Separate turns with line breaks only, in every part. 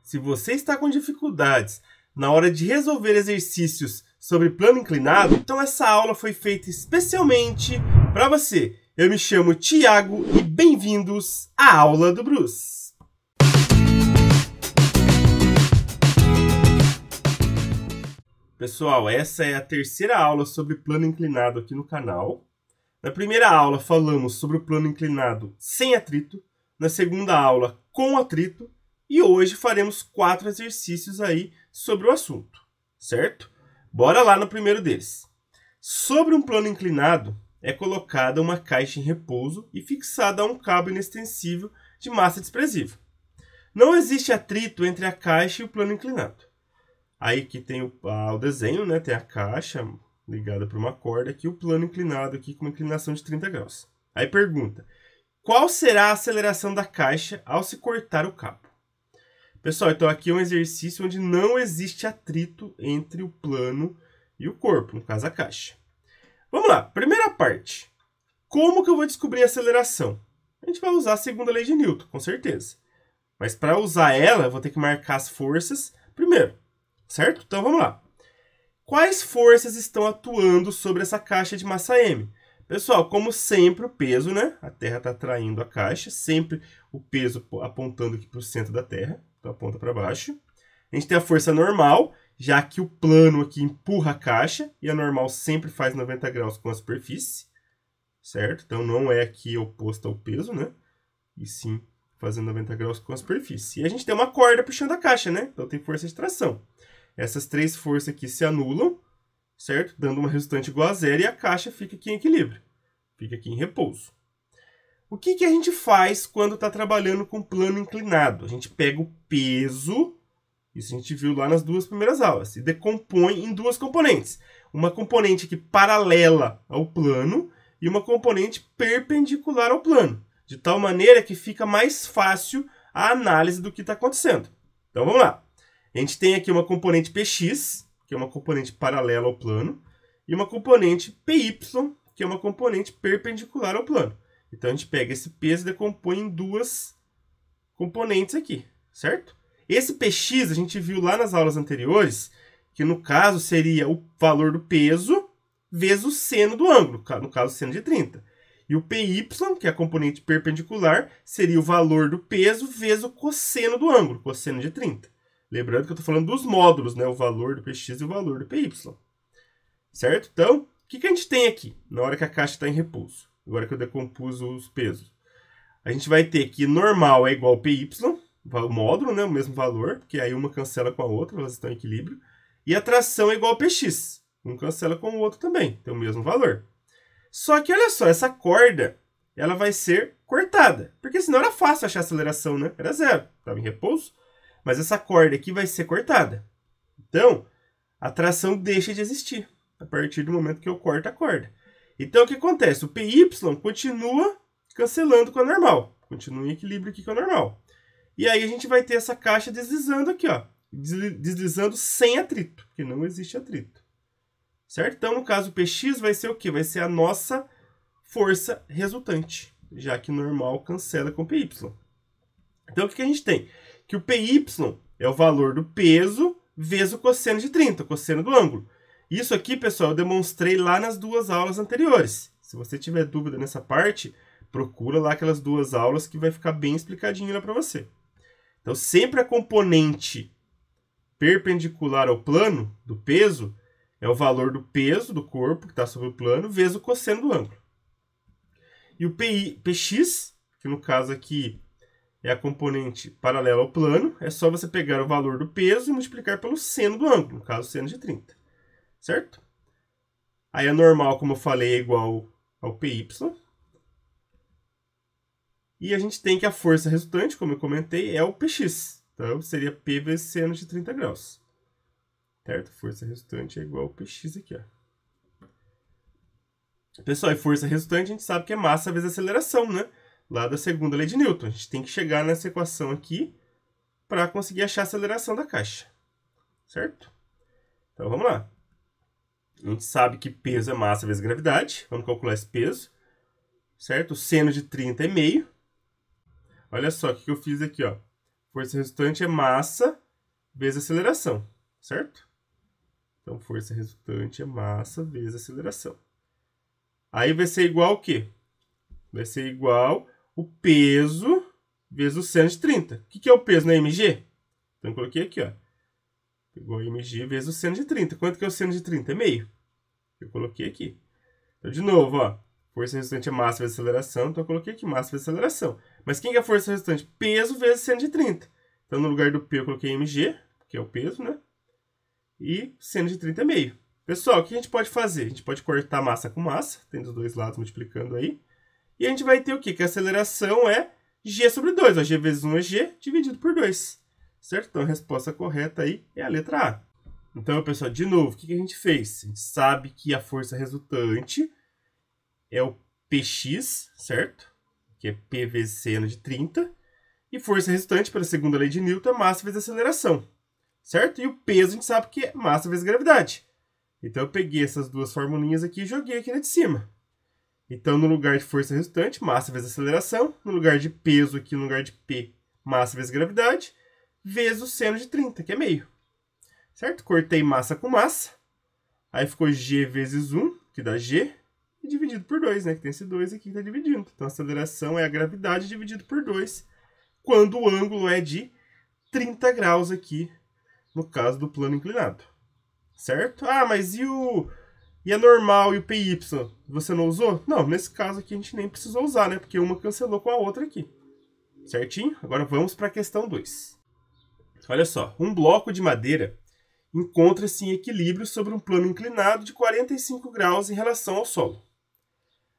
Se você está com dificuldades na hora de resolver exercícios sobre plano inclinado, então essa aula foi feita especialmente para você. Eu me chamo Thiago e bem-vindos à aula do Bruce. Pessoal, essa é a terceira aula sobre plano inclinado aqui no canal. Na primeira aula falamos sobre o plano inclinado sem atrito, na segunda aula com atrito, e hoje faremos 4 exercícios aí sobre o assunto, certo? Bora lá no primeiro deles. Sobre um plano inclinado, é colocada uma caixa em repouso e fixada a um cabo inextensível de massa desprezível. Não existe atrito entre a caixa e o plano inclinado. Aí aqui tem o desenho, né? Tem a caixa ligada por uma corda aqui, o plano inclinado aqui com uma inclinação de 30 graus. Aí pergunta, qual será a aceleração da caixa ao se cortar o cabo? Pessoal, então aqui é um exercício onde não existe atrito entre o plano e o corpo, no caso a caixa. Vamos lá, primeira parte. Como que eu vou descobrir a aceleração? A gente vai usar a segunda lei de Newton, com certeza. Mas para usar ela, eu vou ter que marcar as forças primeiro, certo? Então vamos lá. Quais forças estão atuando sobre essa caixa de massa M? Pessoal, como sempre o peso, né? A Terra está atraindo a caixa, sempre o peso apontando aqui para o centro da Terra. Então aponta para baixo. A gente tem a força normal, já que o plano aqui empurra a caixa, e a normal sempre faz 90 graus com a superfície, certo? Então não é aqui oposta ao peso, né? E sim fazendo 90 graus com a superfície. E a gente tem uma corda puxando a caixa, né? Então tem força de tração. Essas 3 forças aqui se anulam, certo? Dando uma resultante igual a zero, e a caixa fica aqui em equilíbrio. Fica aqui em repouso. O que a gente faz quando está trabalhando com plano inclinado? A gente pega o peso, isso a gente viu lá nas 2 primeiras aulas, e decompõe em 2 componentes. Uma componente aqui paralela ao plano e uma componente perpendicular ao plano. De tal maneira que fica mais fácil a análise do que está acontecendo. Então vamos lá. A gente tem aqui uma componente Px, que é uma componente paralela ao plano, e uma componente Py, que é uma componente perpendicular ao plano. Então, a gente pega esse peso e decompõe em 2 componentes aqui, certo? Esse Px, a gente viu lá nas aulas anteriores, que no caso seria o valor do peso vezes o seno do ângulo, no caso, seno de 30. E o Py, que é a componente perpendicular, seria o valor do peso vezes o cosseno do ângulo, cosseno de 30. Lembrando que eu estou falando dos módulos, né? O valor do Px e o valor do Py. Certo? Então, o que a gente tem aqui na hora que a caixa está em repouso? Agora que eu decompus os pesos. A gente vai ter que normal é igual ao Py, o módulo, né? O mesmo valor, porque aí uma cancela com a outra, elas estão em equilíbrio. E a tração é igual ao Px. Um cancela com o outro também, tem o mesmo valor. Só que, olha só, essa corda, ela vai ser cortada. Porque senão era fácil achar a aceleração, né? Era zero, estava em repouso. Mas essa corda aqui vai ser cortada. Então, a tração deixa de existir a partir do momento que eu corto a corda. Então, o que acontece? O Py continua cancelando com a normal. Continua em equilíbrio aqui com a normal. E aí a gente vai ter essa caixa deslizando aqui, ó. Deslizando sem atrito, porque não existe atrito. Certo? Então, no caso, o Px vai ser o quê? Vai ser a nossa força resultante, já que normal cancela com o Py. Então, o que a gente tem? Que o Py é o valor do peso vezes o cosseno de 30, o cosseno do ângulo. Isso aqui, pessoal, eu demonstrei lá nas 2 aulas anteriores. Se você tiver dúvida nessa parte, procura lá aquelas 2 aulas que vai ficar bem explicadinho lá para você. Então, sempre a componente perpendicular ao plano do peso é o valor do peso do corpo que está sobre o plano vezes o cosseno do ângulo. E o Px, que no caso aqui é a componente paralela ao plano, é só você pegar o valor do peso e multiplicar pelo seno do ângulo, no caso, seno de 30. Certo? Aí a normal, como eu falei, é igual ao Py. E a gente tem que a força resultante, como eu comentei, é o Px. Então, seria P vezes seno de 30 graus. Certo? Força resultante é igual ao Px aqui, ó. Pessoal, e força resultante a gente sabe que é massa vezes aceleração, né? Lá da segunda lei de Newton. A gente tem que chegar nessa equação aqui para conseguir achar a aceleração da caixa. Certo? Então, vamos lá. A gente sabe que peso é massa vezes gravidade. Vamos calcular esse peso. Certo? O seno de 30 é meio. Olha só o que eu fiz aqui, ó. Força resultante é massa vezes aceleração, certo? Então, força resultante é massa vezes aceleração. Aí vai ser igual o quê? Vai ser igual o peso vezes o seno de 30. O que é o peso na mg? Então, eu coloquei aqui, ó. Igual a mg vezes o seno de 30. Quanto que é o seno de 30? É meio. Eu coloquei aqui. Então, de novo, ó. Força resultante é massa vezes aceleração. Então, eu coloquei aqui massa vezes aceleração. Mas quem que é a força resultante? Peso vezes seno de 30. Então, no lugar do P, eu coloquei mg, que é o peso, né? E seno de 30 é meio. Pessoal, o que a gente pode fazer? A gente pode cortar massa com massa. Tem dos dois lados multiplicando aí. E a gente vai ter o quê? Que a aceleração é g sobre 2. Ó, g vezes 1 é g dividido por 2. Certo? Então, a resposta correta aí é a letra A. Então, pessoal, de novo, o que a gente fez? A gente sabe que a força resultante é o Px, certo? Que é P vezes seno de 30. E força resultante, pela segunda lei de Newton, é massa vezes aceleração. Certo? E o peso a gente sabe que é massa vezes gravidade. Então, eu peguei essas duas formulinhas aqui e joguei aqui na de cima. Então, no lugar de força resultante, massa vezes aceleração. No lugar de peso aqui, no lugar de P, massa vezes gravidade. Vezes o seno de 30, que é meio. Certo? Cortei massa com massa. Aí ficou g vezes 1, que dá g. E dividido por 2, né? Que tem esse 2 aqui que está dividindo. Então, a aceleração é a gravidade dividido por 2. Quando o ângulo é de 30 graus aqui, no caso do plano inclinado. Certo? Ah, mas e a normal e o PY? Você não usou? Não, nesse caso aqui a gente nem precisou usar, né? Porque uma cancelou com a outra aqui. Certinho? Agora vamos para a questão 2. Olha só, um bloco de madeira encontra-se em equilíbrio sobre um plano inclinado de 45 graus em relação ao solo.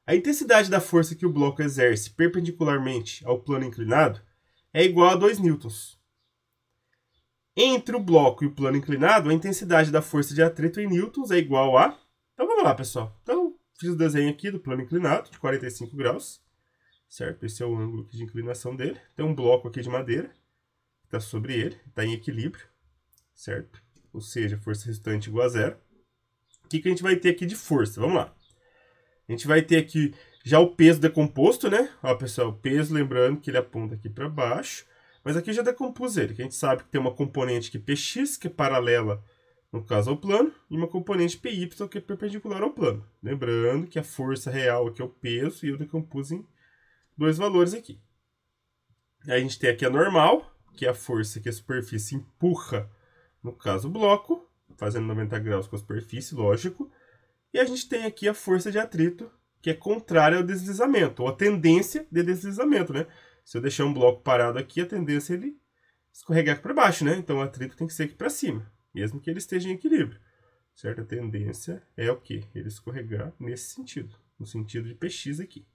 A intensidade da força que o bloco exerce perpendicularmente ao plano inclinado é igual a 2 newtons. Entre o bloco e o plano inclinado, a intensidade da força de atrito em newtons é igual a... Então vamos lá, pessoal. Então, fiz o desenho aqui do plano inclinado de 45 graus. Certo? Esse é o ângulo de inclinação dele. Tem um bloco aqui de madeira que está sobre ele, está em equilíbrio. Certo? Ou seja, força resultante igual a zero. O que a gente vai ter aqui de força? Vamos lá. A gente vai ter aqui já o peso decomposto, né? Ó, pessoal, o peso, lembrando que ele aponta aqui para baixo. Mas aqui eu já decompus ele, que a gente sabe que tem uma componente aqui Px, que é paralela, no caso, ao plano, e uma componente Py, que é perpendicular ao plano. Lembrando que a força real aqui é o peso, e eu decompus em dois valores aqui. Aí a gente tem aqui a normal, que é a força que a superfície empurra, no caso, o bloco, fazendo 90 graus com a superfície, lógico. E a gente tem aqui a força de atrito, que é contrária ao deslizamento, ou a tendência de deslizamento, né? Se eu deixar um bloco parado aqui, a tendência é ele escorregar aqui para baixo, né? Então, o atrito tem que ser aqui para cima, mesmo que ele esteja em equilíbrio. Certo? A tendência é o quê? Ele escorregar nesse sentido, no sentido de Px aqui.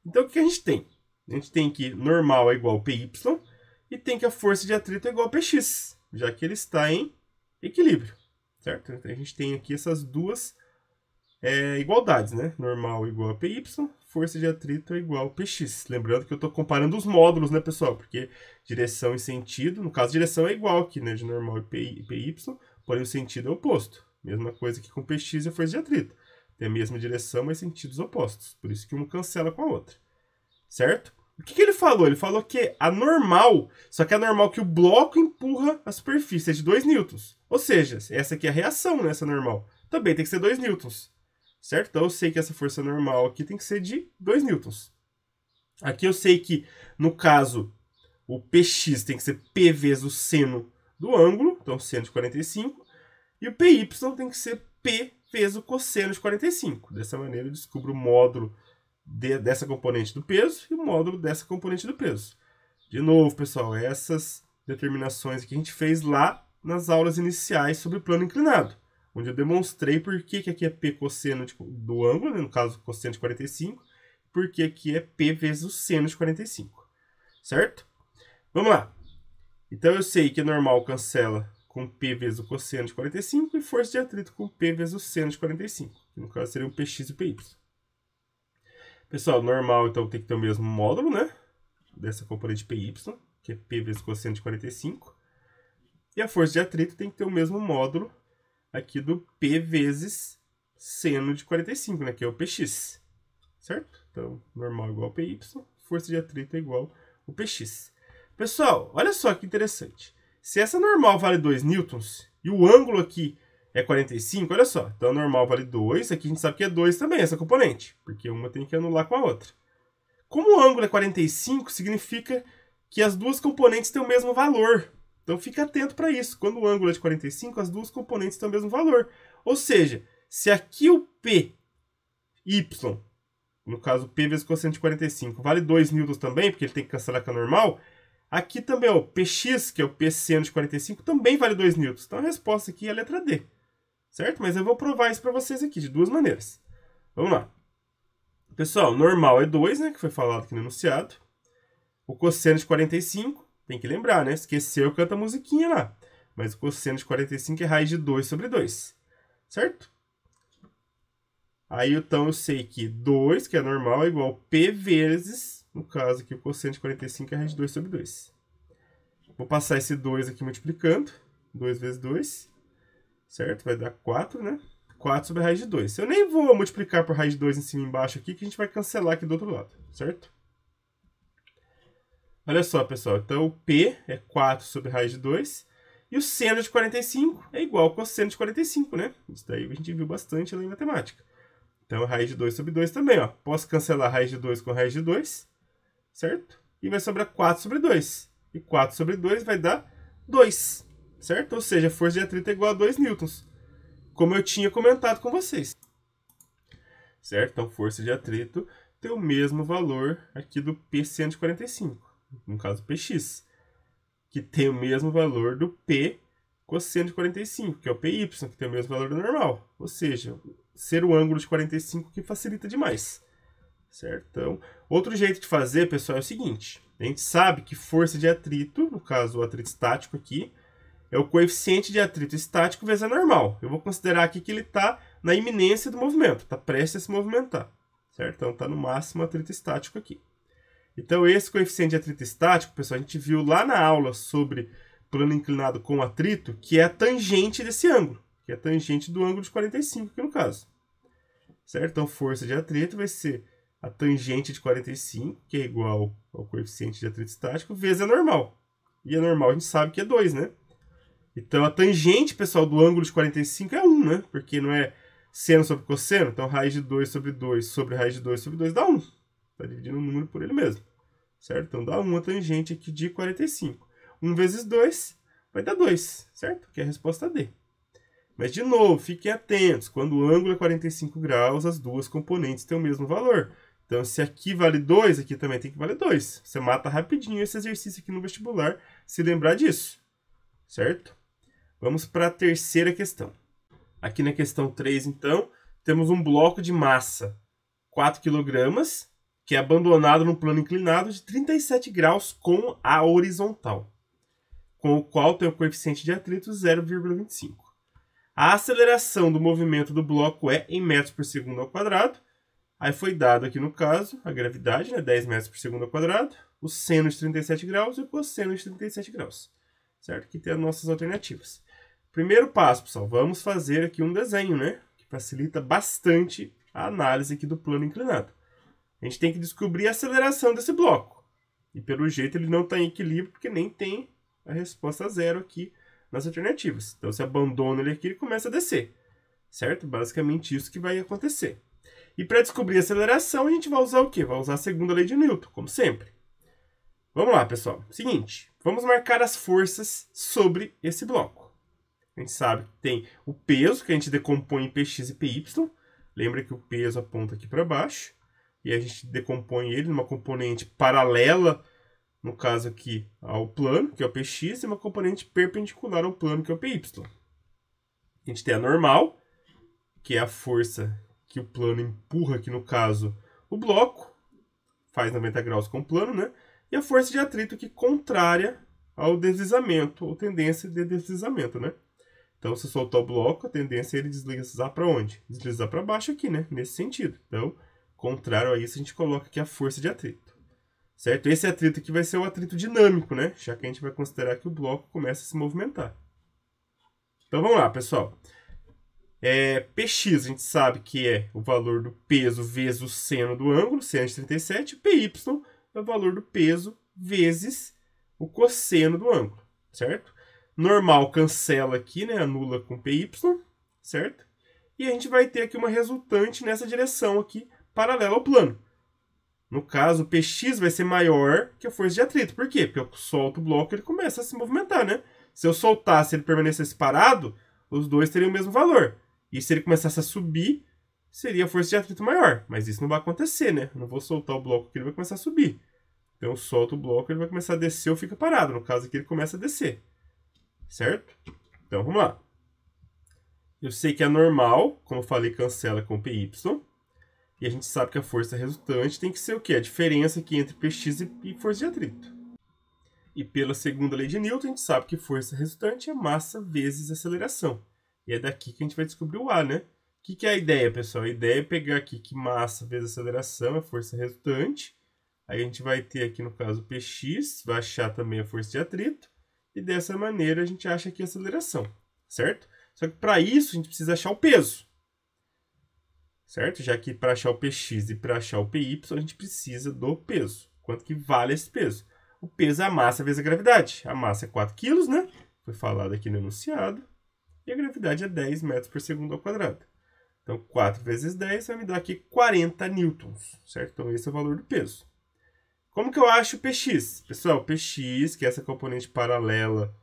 Então, o que a gente tem? A gente tem que normal é igual a Py e tem que a força de atrito é igual a Px, já que ele está em equilíbrio. Certo? Então, a gente tem aqui essas duas igualdades, né? Normal igual a Py, força de atrito é igual a Px. Lembrando que eu estou comparando os módulos, né, pessoal? Porque direção e sentido, no caso, direção é igual aqui, né? De normal e Py, porém o sentido é oposto. Mesma coisa que com Px e a força de atrito. Tem a mesma direção, mas sentidos opostos. Por isso que uma cancela com a outra. Certo? O que ele falou? Ele falou que a normal, só que a normal que o bloco empurra a superfície é de 2 newtons. Ou seja, essa aqui é a reação, né? Essa normal. Também tem que ser 2 newtons. Certo? Então eu sei que essa força normal aqui tem que ser de 2 newtons. Aqui eu sei que, no caso, o Px tem que ser P vezes o seno do ângulo, então seno de 45, e o Py tem que ser P vezes o cosseno de 45. Dessa maneira eu descubro o módulo dessa componente do peso e o módulo dessa componente do peso. De novo, pessoal, essas determinações que a gente fez lá nas aulas iniciais sobre o plano inclinado, onde eu demonstrei por que aqui é P cosseno do ângulo, né, no caso cosseno de 45, porque aqui é P vezes o seno de 45. Certo? Vamos lá. Então eu sei que normal cancela com P vezes o cosseno de 45 e força de atrito com P vezes o seno de 45. Que no caso seria o Px e o Py. Pessoal, normal então tem que ter o mesmo módulo, né? Dessa componente Py, que é P vezes cosseno de 45. E a força de atrito tem que ter o mesmo módulo aqui do P vezes seno de 45, né? Que é o Px. Certo? Então, normal igual a Py, força de atrito é igual ao Px. Pessoal, olha só que interessante. Se essa normal vale 2 newtons e o ângulo aqui é 45, olha só. Então a normal vale 2, aqui a gente sabe que é 2 também, essa componente, porque uma tem que anular com a outra. Como o ângulo é 45, significa que as duas componentes têm o mesmo valor. Então fica atento para isso. Quando o ângulo é de 45, as duas componentes têm o mesmo valor. Ou seja, se aqui o P, Y, no caso P vezes cosseno de 45, vale 2 newtons também, porque ele tem que cancelar com a normal, aqui também o Px, que é o P seno de 45, também vale 2 newtons. Então a resposta aqui é a letra D. Certo? Mas eu vou provar isso para vocês aqui, de duas maneiras. Vamos lá. Pessoal, normal é 2, né, que foi falado aqui no enunciado. O cosseno de 45, tem que lembrar, né? Esqueceu, canta a musiquinha lá. Mas o cosseno de 45 é raiz de 2 sobre 2. Certo? Aí, então, eu sei que 2, que é normal, é igual a P vezes, no caso aqui, o cosseno de 45 é raiz de 2 sobre 2. Vou passar esse 2 aqui multiplicando. 2 vezes 2. Certo? Vai dar 4, né? 4 sobre a raiz de 2. Eu nem vou multiplicar por raiz de 2 em cima e embaixo aqui, que a gente vai cancelar aqui do outro lado. Certo? Olha só, pessoal. Então, o P é 4 sobre raiz de 2. E o seno de 45 é igual ao cosseno de 45, né? Isso daí a gente viu bastante lá em matemática. Então, a raiz de 2 sobre 2 também, ó. Posso cancelar a raiz de 2 com a raiz de 2, certo? E vai sobrar 4 sobre 2. E 4 sobre 2 vai dar 2, certo? Ou seja, a força de atrito é igual a 2 newtons, como eu tinha comentado com vocês. Certo? Então, força de atrito tem o mesmo valor aqui do P seno de 45, no caso Px, que tem o mesmo valor do P cosseno de 45, que é o PY, que tem o mesmo valor do normal. Ou seja, ser o ângulo de 45 que facilita demais. Certo? Então, outro jeito de fazer, pessoal, é o seguinte. A gente sabe que força de atrito, no caso o atrito estático aqui, é o coeficiente de atrito estático vezes a normal. Eu vou considerar aqui que ele está na iminência do movimento, está prestes a se movimentar. Certo? Então, está no máximo atrito estático aqui. Então, esse coeficiente de atrito estático, pessoal, a gente viu lá na aula sobre plano inclinado com atrito, que é a tangente desse ângulo, que é a tangente do ângulo de 45 aqui no caso. Certo? Então, força de atrito vai ser a tangente de 45, que é igual ao coeficiente de atrito estático, vezes a normal. E a normal a gente sabe que é 2, né? Então, a tangente, pessoal, do ângulo de 45 é 1, né? Porque não é seno sobre cosseno. Então, raiz de 2 sobre 2 sobre raiz de 2 sobre 2 dá 1. Está dividindo o número por ele mesmo. Certo? Então, dá 1 a tangente aqui de 45. 1 vezes 2 vai dar 2, certo? Que é a resposta D. Mas, de novo, fiquem atentos. Quando o ângulo é 45 graus, as duas componentes têm o mesmo valor. Então, se aqui vale 2, aqui também tem que valer 2. Você mata rapidinho esse exercício aqui no vestibular, se lembrar disso. Certo? Vamos para a terceira questão. Aqui na questão 3, então, temos um bloco de massa 4 kg, que é abandonado no plano inclinado de 37 graus com a horizontal, com o qual tem o coeficiente de atrito 0,25. A aceleração do movimento do bloco é em metros por segundo ao quadrado. Aí foi dado aqui no caso a gravidade, né, 10 metros por segundo ao quadrado, o seno de 37 graus e o cosseno de 37 graus. Certo? Aqui tem as nossas alternativas. Primeiro passo, pessoal, vamos fazer aqui um desenho, né, que facilita bastante a análise aqui do plano inclinado. A gente tem que descobrir a aceleração desse bloco. E pelo jeito ele não está em equilíbrio, porque nem tem a resposta zero aqui nas alternativas. Então, se abandona ele aqui, ele começa a descer. Certo? Basicamente isso que vai acontecer. E para descobrir a aceleração, a gente vai usar o quê? Vai usar a segunda lei de Newton, como sempre. Vamos lá, pessoal. Seguinte, vamos marcar as forças sobre esse bloco. A gente sabe que tem o peso, que a gente decompõe em Px e Py. Lembra que o peso aponta aqui para baixo. E a gente decompõe ele numa componente paralela, no caso aqui, ao plano, que é o Px, e uma componente perpendicular ao plano, que é o Py. A gente tem a normal, que é a força que o plano empurra, aqui no caso, o bloco, faz 90 graus com o plano, né? E a força de atrito que contrária ao deslizamento, ou tendência de deslizamento, né? Então, se soltar o bloco, a tendência é ele deslizar para onde? Deslizar para baixo aqui, né? Nesse sentido. Então, contrário a isso, a gente coloca aqui a força de atrito. Certo? Esse atrito aqui vai ser o atrito dinâmico, né? Já que a gente vai considerar que o bloco começa a se movimentar. Então, vamos lá, pessoal. Px, a gente sabe que é o valor do peso vezes o seno do ângulo, seno de 37. Py é o valor do peso vezes o cosseno do ângulo, certo? Normal cancela aqui, né? Anula com PY, certo? E a gente vai ter aqui uma resultante nessa direção aqui, paralela ao plano. No caso, o PX vai ser maior que a força de atrito. Por quê? Porque eu solto o bloco e ele começa a se movimentar, né? Se eu soltasse e ele permanecesse parado, os dois teriam o mesmo valor. E se ele começasse a subir, seria a força de atrito maior. Mas isso não vai acontecer, né? Eu não vou soltar o bloco que ele vai começar a subir. Então eu solto o bloco, ele vai começar a descer ou fica parado. No caso aqui, ele começa a descer. Certo? Então vamos lá. Eu sei que é normal, como eu falei, cancela com PY. E a gente sabe que a força resultante tem que ser o quê? A diferença aqui entre Px e força de atrito. E pela segunda lei de Newton, a gente sabe que força resultante é massa vezes aceleração. E é daqui que a gente vai descobrir o A, né? O que é a ideia, pessoal? A ideia é pegar aqui que massa vezes aceleração é força resultante. Aí a gente vai ter aqui, no caso, Px, vai achar também a força de atrito. E dessa maneira a gente acha aqui a aceleração, certo? Só que para isso a gente precisa achar o peso. Certo? Já que para achar o Px e para achar o Py, a gente precisa do peso. Quanto que vale esse peso? O peso é a massa vezes a gravidade. A massa é 4 kg, né? Foi falado aqui no enunciado. E a gravidade é 10 metros por segundo ao quadrado. Então, 4 vezes 10 vai me dar aqui 40 newtons, certo? Então, esse é o valor do peso. Como que eu acho o Px? Pessoal, o Px, que é essa componente paralela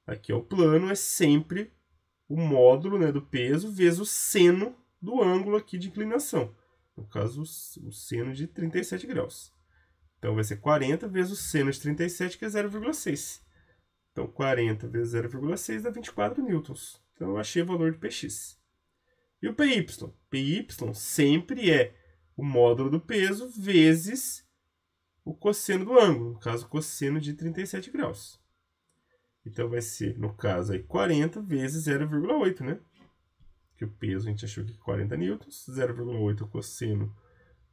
aqui ao plano, é sempre o módulo, né, do peso vezes o seno do ângulo aqui de inclinação. No caso, o seno de 37 graus. Então, vai ser 40 vezes o seno de 37, que é 0,6. Então, 40 vezes 0,6 dá 24 newtons. Então, eu achei o valor de Px. E o Py? Py sempre é o módulo do peso vezes o cosseno do ângulo. No caso, o cosseno de 37 graus. Então, vai ser, no caso, aí 40 vezes 0,8, né? Que o peso a gente achou que 40 newtons, 0,8 o cosseno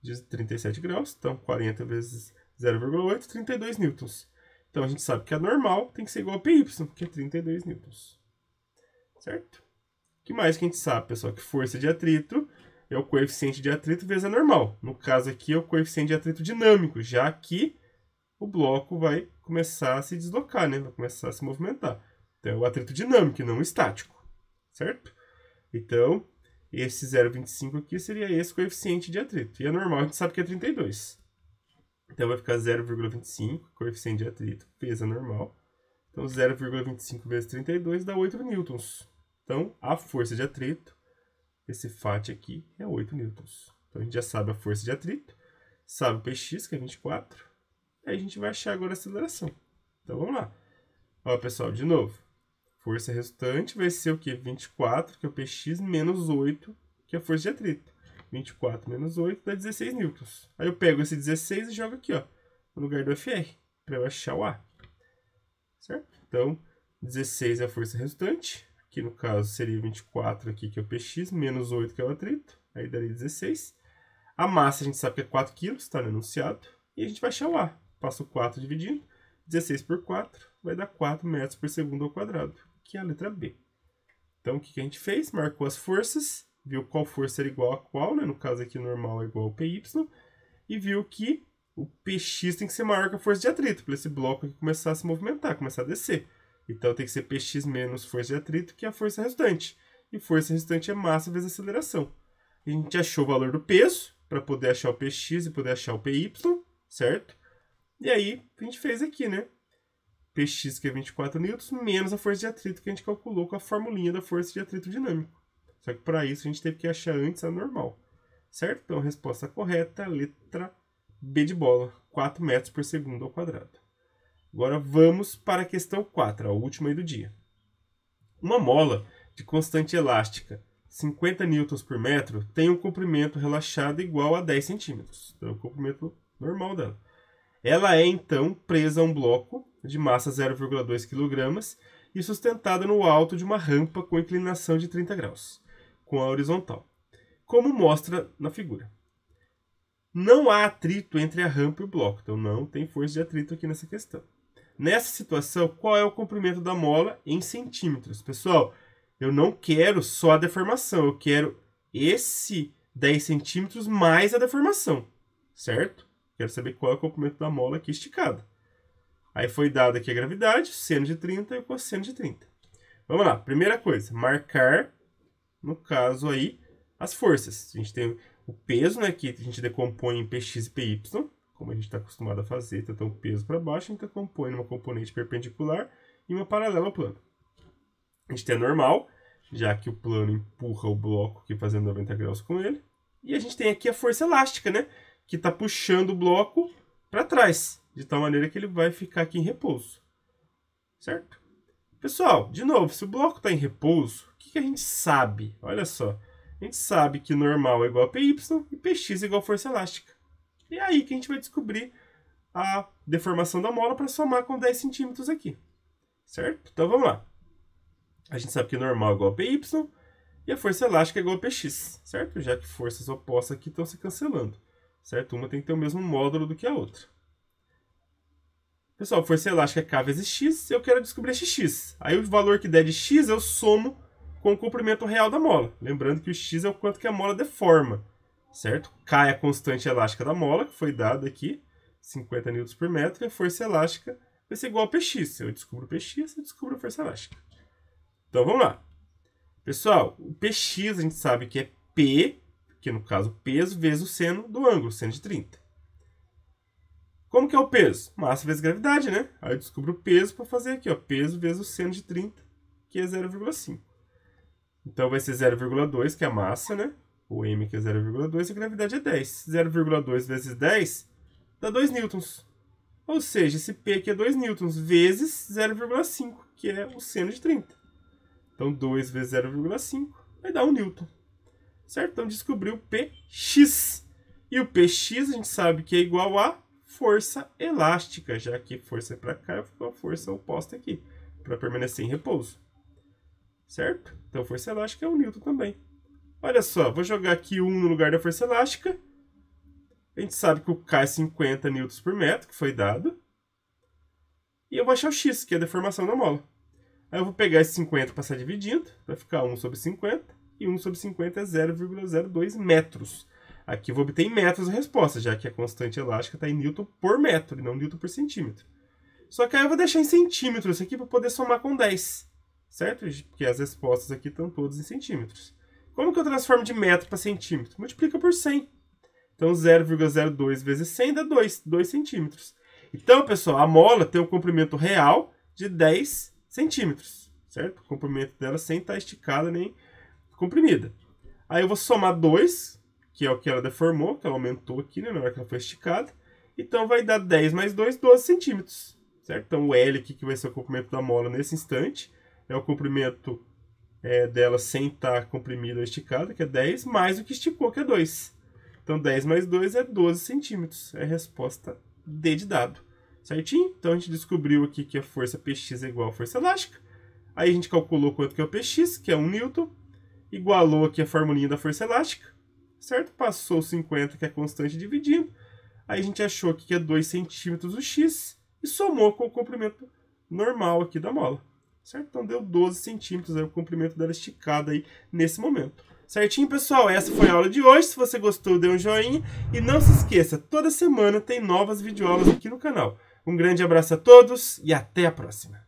de 37 graus, então 40 vezes 0,8, 32 newtons. Então a gente sabe que a normal tem que ser igual a PY, que é 32 newtons. Certo? O que mais que a gente sabe, pessoal? Que força de atrito é o coeficiente de atrito vezes a normal. No caso aqui é o coeficiente de atrito dinâmico, já que o bloco vai começar a se deslocar, né? Vai começar a se movimentar. Então é o atrito dinâmico e não estático. Certo? Então, esse 0,25 aqui seria esse coeficiente de atrito. E a normal a gente sabe que é 32. Então, vai ficar 0,25, coeficiente de atrito, vezes a normal. Então, 0,25 vezes 32 dá 8 newtons. Então, a força de atrito, esse FAT aqui, é 8 newtons. Então, a gente já sabe a força de atrito, sabe o Px, que é 24. Aí a gente vai achar agora a aceleração. Então, vamos lá. Ó, pessoal, de novo. Força resultante vai ser o quê? 24, que é o Px, menos 8, que é a força de atrito. 24 menos 8 dá 16 newtons. Aí eu pego esse 16 e jogo aqui, ó, no lugar do Fr, para eu achar o A. Certo? Então, 16 é a força resultante. Aqui no caso seria 24 aqui, que é o Px, menos 8, que é o atrito. Aí daria 16. A massa a gente sabe que é 4 kg, está no enunciado. E a gente vai achar o A. Passa o 4 dividindo. 16 por 4 vai dar 4 metros por segundo ao quadrado, que é a letra B. Então, o que a gente fez? Marcou as forças, viu qual força era igual a qual, né? No caso aqui, normal é igual ao Py, e viu que o Px tem que ser maior que a força de atrito, para esse bloco aqui começar a se movimentar, começar a descer. Então, tem que ser Px menos força de atrito, que é a força resultante. E força resultante é massa vezes aceleração. A gente achou o valor do peso, para poder achar o Px e poder achar o Py, certo? E aí, a gente fez aqui, né? Px, que é 24 newtons, menos a força de atrito que a gente calculou com a formulinha da força de atrito dinâmico. Só que para isso a gente teve que achar antes a normal. Certo? Então a resposta correta é a letra B de bola, 4 metros por segundo ao quadrado. Agora vamos para a questão 4, a última aí do dia. Uma mola de constante elástica, 50 newtons por metro, tem um comprimento relaxado igual a 10 centímetros. Então é o comprimento normal dela. Ela é, então, presa a um bloco de massa 0,2 kg e sustentada no alto de uma rampa com inclinação de 30 graus, com a horizontal, como mostra na figura. Não há atrito entre a rampa e o bloco, então não tem força de atrito aqui nessa questão. Nessa situação, qual é o comprimento da mola em centímetros? Pessoal, eu não quero só a deformação, eu quero esse 10 centímetros mais a deformação, certo? Quero saber qual é o comprimento da mola aqui esticada. Aí foi dado aqui a gravidade, o seno de 30 e o cosseno de 30. Vamos lá, primeira coisa, marcar, no caso aí, as forças. A gente tem o peso, né, que a gente decompõe em Px e Py, como a gente está acostumado a fazer. Então, o peso para baixo, a gente decompõe numa componente perpendicular e uma paralela ao plano. A gente tem a normal, já que o plano empurra o bloco aqui fazendo 90 graus com ele. E a gente tem aqui a força elástica, né, que está puxando o bloco para trás, de tal maneira que ele vai ficar aqui em repouso. Certo? Pessoal, de novo, se o bloco está em repouso, o que a gente sabe? Olha só, a gente sabe que normal é igual a Py e Px é igual a força elástica. E é aí que a gente vai descobrir a deformação da mola para somar com 10 centímetros aqui. Certo? Então vamos lá. A gente sabe que normal é igual a Py e a força elástica é igual a Px, certo? Já que forças opostas aqui estão se cancelando. Certo? Uma tem que ter o mesmo módulo do que a outra. Pessoal, força elástica é K vezes X, eu quero descobrir X. Aí o valor que der de X eu somo com o comprimento real da mola. Lembrando que o X é o quanto que a mola deforma, certo? K é a constante elástica da mola, que foi dada aqui, 50 Nm por metro, e a força elástica vai ser igual a Px. Eu descubro Px, eu descubro a força elástica. Então vamos lá. Pessoal, o Px a gente sabe que é P, que no caso peso, vezes o seno do ângulo, seno de 30. Como que é o peso? Massa vezes gravidade, né? Aí eu descubro o peso para fazer aqui, ó, peso vezes o seno de 30, que é 0,5. Então vai ser 0,2, que é a massa, né? O m, que é 0,2, e a gravidade é 10. 0,2 vezes 10 dá 2 newtons. Ou seja, esse P aqui é 2 newtons vezes 0,5, que é o seno de 30. Então 2 vezes 0,5 vai dar 1 newton. Certo? Então descobriu o Px. E o Px a gente sabe que é igual a força elástica, já que força é para cá, eu vou a força oposta aqui, para permanecer em repouso. Certo? Então, força elástica é 1 newton também. Olha só, vou jogar aqui 1 no lugar da força elástica. A gente sabe que o K é 50 newtons por metro, que foi dado. E eu vou achar o X, que é a deformação da mola. Aí eu vou pegar esse 50 e passar dividindo, vai ficar 1 sobre 50, e 1 sobre 50 é 0,02 metros. Aqui eu vou obter em metros a resposta, já que a constante elástica está em newton por metro, e não newton por centímetro. Só que aí eu vou deixar em centímetros aqui para poder somar com 10. Certo? Porque as respostas aqui estão todas em centímetros. Como que eu transformo de metro para centímetro? Multiplica por 100. Então, 0,02 vezes 100 dá 2 centímetros. Então, pessoal, a mola tem um comprimento real de 10 centímetros. Certo? O comprimento dela sem estar esticada nem comprimida. Aí eu vou somar 2, que é o que ela deformou, que ela aumentou aqui, né, na hora que ela foi esticada. Então, vai dar 10 mais 2, 12 centímetros. Certo? Então, o L aqui, que vai ser o comprimento da mola nesse instante, é o comprimento dela sem estar comprimida ou esticada, que é 10, mais o que esticou, que é 2. Então, 10 mais 2 é 12 centímetros. É a resposta D de dado. Certinho? Então, a gente descobriu aqui que a força Px é igual à força elástica. Aí, a gente calculou quanto que é o Px, que é 1 newton. Igualou aqui a formulinha da força elástica. Certo? Passou 50, que é constante, dividindo. Aí, a gente achou aqui que é 2 centímetros o X. E somou com o comprimento normal aqui da mola. Certo? Então deu 12 centímetros, o comprimento dela esticado aí nesse momento. Certinho, pessoal? Essa foi a aula de hoje. Se você gostou, dê um joinha. E não se esqueça, toda semana tem novas videoaulas aqui no canal. Um grande abraço a todos e até a próxima.